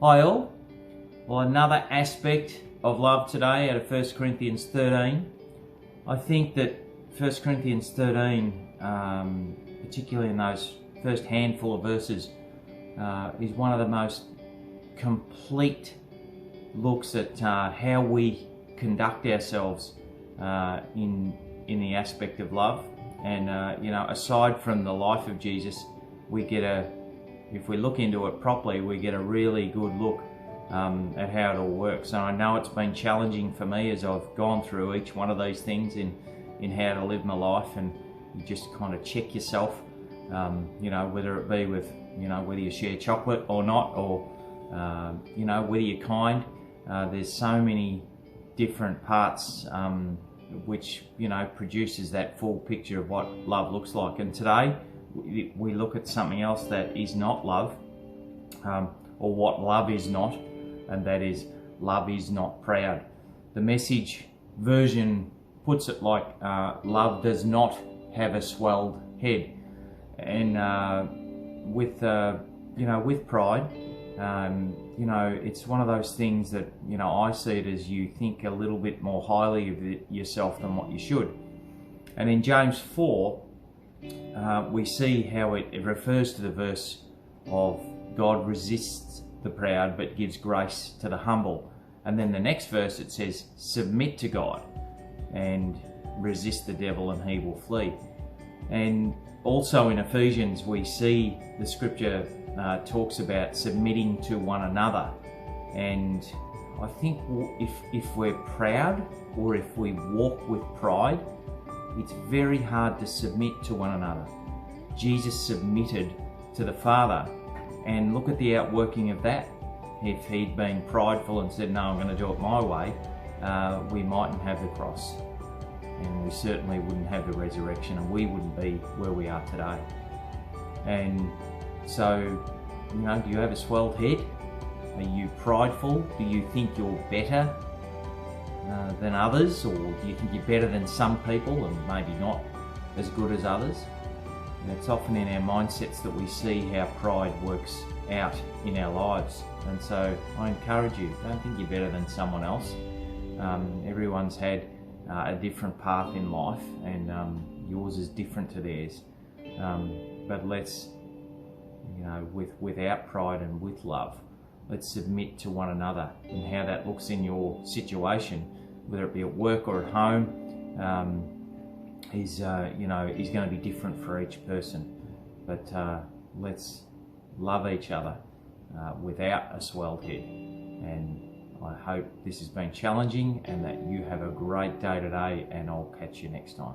Hi all. Well, another aspect of love today out of 1 Corinthians 13. I think that 1 Corinthians 13, particularly in those first handful of verses, is one of the most complete looks at how we conduct ourselves in the aspect of love. And aside from the life of Jesus, we get if we look into it properly, we get a really good look at how it all works. And I know it's been challenging for me as I've gone through each one of these things in how to live my life, and you just kind of check yourself, whether it be with, whether you share chocolate or not, or, whether you're kind. There's so many different parts which, produces that full picture of what love looks like. And today we look at something else that is not love, or what love is not, and that is, love is not proud. The Message version puts it like, love does not have a swelled head. And with pride, it's one of those things that, I see it as you think a little bit more highly of yourself than what you should. And in James 4, we see how it refers to the verse of God resists the proud but gives grace to the humble. And then the next verse it says, submit to God and resist the devil and he will flee. And also in Ephesians we see the scripture talks about submitting to one another. And I think if we're proud, or if we walk with pride, it's very hard to submit to one another. Jesus submitted to the Father, and look at the outworking of that. If he'd been prideful and said, no, I'm going to do it my way, we mightn't have the cross, and we certainly wouldn't have the resurrection, and we wouldn't be where we are today. And so, do you have a swelled head? Are you prideful? Do you think you're better than others, or do you think you're better than some people and maybe not as good as others? And it's often in our mindsets that we see how pride works out in our lives. And so I encourage you, don't think you're better than someone else. Everyone's had a different path in life, and yours is different to theirs. But let's, without pride and with love, let's submit to one another. And how that looks in your situation, whether it be at work or at home, is going to be different for each person. But let's love each other without a swelled head. And I hope this has been challenging and that you have a great day today, and I'll catch you next time.